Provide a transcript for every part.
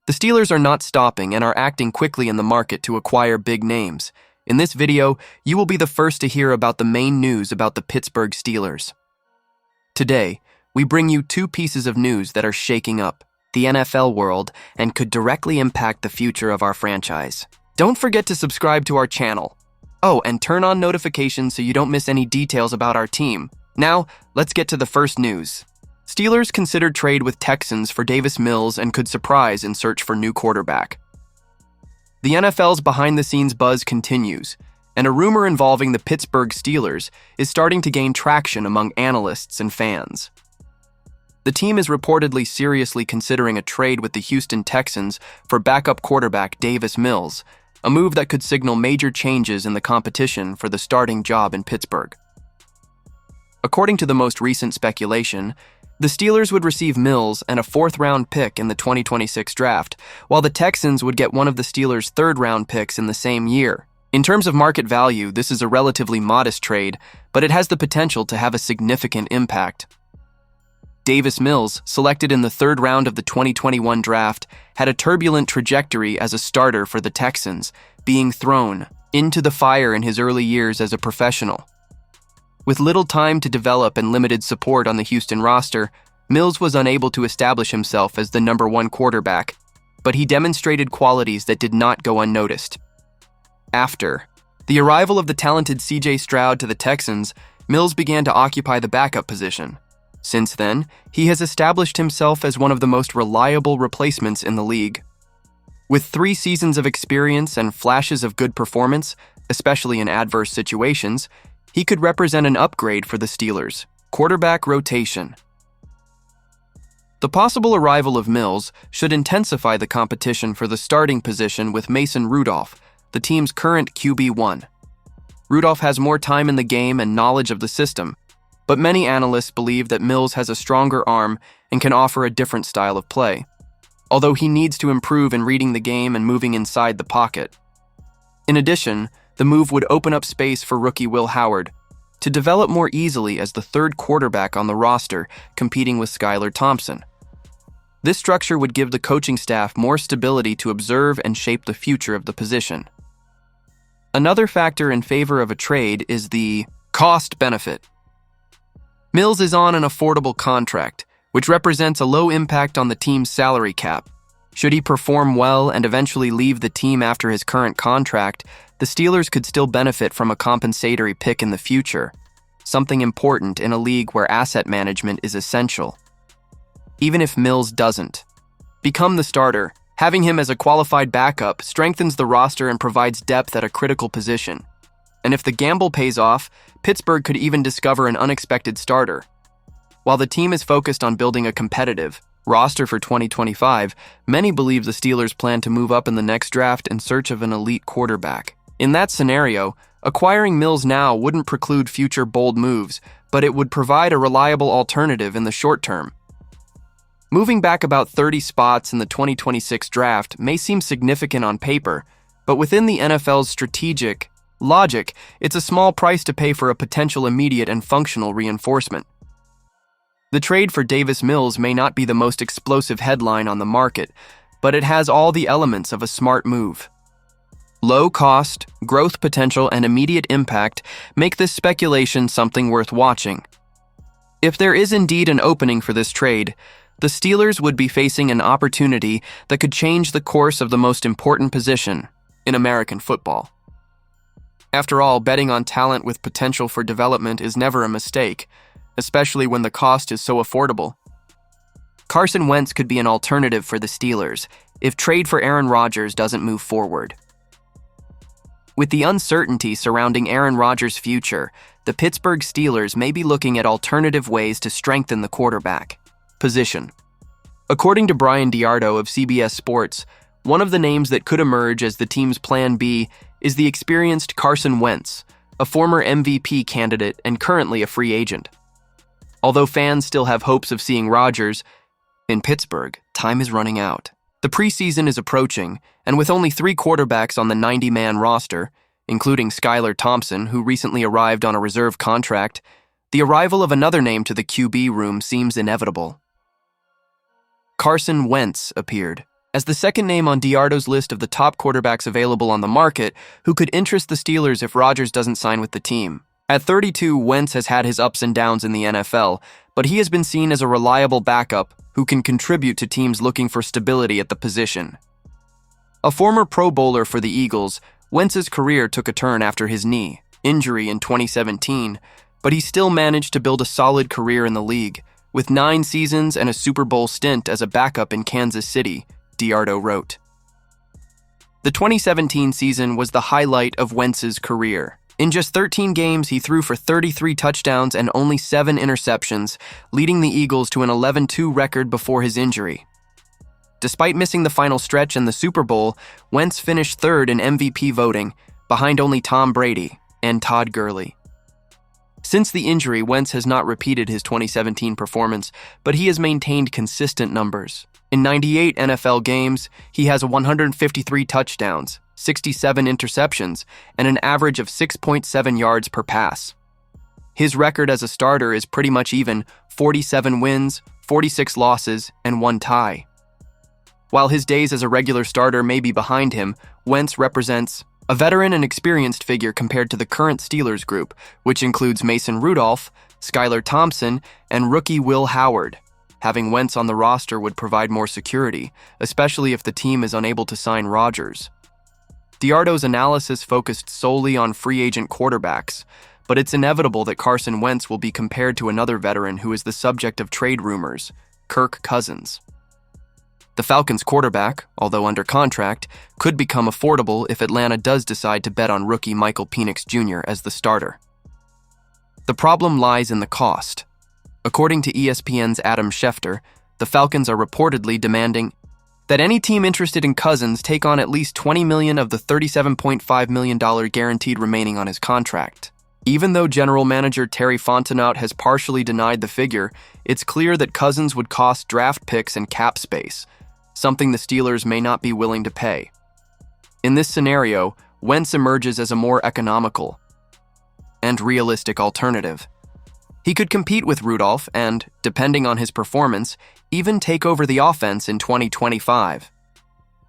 The Steelers are not stopping and are acting quickly in the market to acquire big names. In this video, you will be the first to hear about the main news about the Pittsburgh Steelers. Today, we bring you two pieces of news that are shaking up the NFL world and could directly impact the future of our franchise. Don't forget to subscribe to our channel. Oh, and turn on notifications so you don't miss any details about our team. Now, let's get to the first news. Steelers considered trade with Texans for Davis Mills and could surprise in search for new quarterback. The NFL's behind-the-scenes buzz continues, and a rumor involving the Pittsburgh Steelers is starting to gain traction among analysts and fans. The team is reportedly seriously considering a trade with the Houston Texans for backup quarterback Davis Mills, a move that could signal major changes in the competition for the starting job in Pittsburgh. According to the most recent speculation, the Steelers would receive Mills and a fourth-round pick in the 2026 draft, while the Texans would get one of the Steelers' third-round picks in the same year. In terms of market value, this is a relatively modest trade, but it has the potential to have a significant impact. Davis Mills, selected in the third round of the 2021 draft, had a turbulent trajectory as a starter for the Texans, being thrown into the fire in his early years as a professional. With little time to develop and limited support on the Houston roster, Mills was unable to establish himself as the number one quarterback, but he demonstrated qualities that did not go unnoticed. After the arrival of the talented C.J. Stroud to the Texans, Mills began to occupy the backup position. Since then, he has established himself as one of the most reliable replacements in the league. With 3 seasons of experience and flashes of good performance, especially in adverse situations, he could represent an upgrade for the Steelers' quarterback rotation. The possible arrival of Mills should intensify the competition for the starting position with Mason Rudolph, the team's current QB1. Rudolph has more time in the game and knowledge of the system, but many analysts believe that Mills has a stronger arm and can offer a different style of play, although he needs to improve in reading the game and moving inside the pocket. In addition, the move would open up space for rookie Will Howard to develop more easily as the third quarterback on the roster, competing with Skylar Thompson. This structure would give the coaching staff more stability to observe and shape the future of the position. Another factor in favor of a trade is the cost benefit. Mills is on an affordable contract, which represents a low impact on the team's salary cap. Should he perform well and eventually leave the team after his current contract, the Steelers could still benefit from a compensatory pick in the future, something important in a league where asset management is essential. Even if Mills doesn't become the starter, having him as a qualified backup strengthens the roster and provides depth at a critical position. And if the gamble pays off, Pittsburgh could even discover an unexpected starter. While the team is focused on building a competitive roster for 2025, many believe the Steelers plan to move up in the next draft in search of an elite quarterback. In that scenario, acquiring Mills now wouldn't preclude future bold moves, but it would provide a reliable alternative in the short term. Moving back about 30 spots in the 2026 draft may seem significant on paper, but within the NFL's strategic logic, it's a small price to pay for a potential immediate and functional reinforcement. The trade for Davis Mills may not be the most explosive headline on the market, but it has all the elements of a smart move. Low cost, growth potential, and immediate impact make this speculation something worth watching. If there is indeed an opening for this trade, the Steelers would be facing an opportunity that could change the course of the most important position in American football. After all, betting on talent with potential for development is never a mistake, especially when the cost is so affordable. Carson Wentz could be an alternative for the Steelers if trade for Aaron Rodgers doesn't move forward. With the uncertainty surrounding Aaron Rodgers' future, the Pittsburgh Steelers may be looking at alternative ways to strengthen the quarterback position. According to Brian Diardo of CBS Sports, one of the names that could emerge as the team's plan B is the experienced Carson Wentz, a former MVP candidate and currently a free agent. Although fans still have hopes of seeing Rodgers in Pittsburgh, time is running out. The preseason is approaching, and with only 3 quarterbacks on the 90-man roster, including Skylar Thompson, who recently arrived on a reserve contract, the arrival of another name to the QB room seems inevitable. Carson Wentz appeared as the second name on Diardo's list of the top quarterbacks available on the market who could interest the Steelers if Rodgers doesn't sign with the team. At 32, Wentz has had his ups and downs in the NFL, but he has been seen as a reliable backup who can contribute to teams looking for stability at the position. A former Pro Bowler for the Eagles, Wentz's career took a turn after his knee injury in 2017, but he still managed to build a solid career in the league, with 9 seasons and a Super Bowl stint as a backup in Kansas City, Diardo wrote. The 2017 season was the highlight of Wentz's career. In just 13 games, he threw for 33 touchdowns and only 7 interceptions, leading the Eagles to an 11-2 record before his injury. Despite missing the final stretch in the Super Bowl, Wentz finished third in MVP voting, behind only Tom Brady and Todd Gurley. Since the injury, Wentz has not repeated his 2017 performance, but he has maintained consistent numbers. In 98 NFL games, he has 153 touchdowns, 67 interceptions, and an average of 6.7 yards per pass. His record as a starter is pretty much even: 47 wins, 46 losses, and 1 tie. While his days as a regular starter may be behind him, Wentz represents a veteran and experienced figure compared to the current Steelers group, which includes Mason Rudolph, Skylar Thompson, and rookie Will Howard. Having Wentz on the roster would provide more security, especially if the team is unable to sign Rodgers. Diardo's analysis focused solely on free agent quarterbacks, but it's inevitable that Carson Wentz will be compared to another veteran who is the subject of trade rumors, Kirk Cousins. The Falcons' quarterback, although under contract, could become affordable if Atlanta does decide to bet on rookie Michael Penix Jr. as the starter. The problem lies in the cost. According to ESPN's Adam Schefter, the Falcons are reportedly demanding that any team interested in Cousins take on at least $20 million of the $37.5 million guaranteed remaining on his contract. Even though general manager Terry Fontenot has partially denied the figure, it's clear that Cousins would cost draft picks and cap space, something the Steelers may not be willing to pay. In this scenario, Wentz emerges as a more economical and realistic alternative. He could compete with Rudolph and, depending on his performance, even take over the offense in 2025.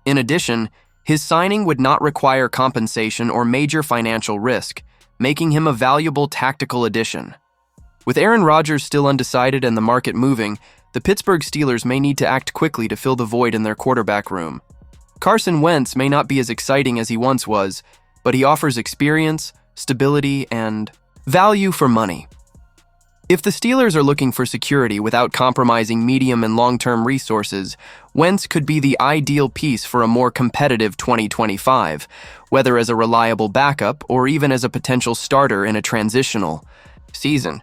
In addition, his signing would not require compensation or major financial risk, making him a valuable tactical addition. With Aaron Rodgers still undecided and the market moving, the Pittsburgh Steelers may need to act quickly to fill the void in their quarterback room. Carson Wentz may not be as exciting as he once was, but he offers experience, stability, and value for money. If the Steelers are looking for security without compromising medium and long-term resources, Wentz could be the ideal piece for a more competitive 2025, whether as a reliable backup or even as a potential starter in a transitional season.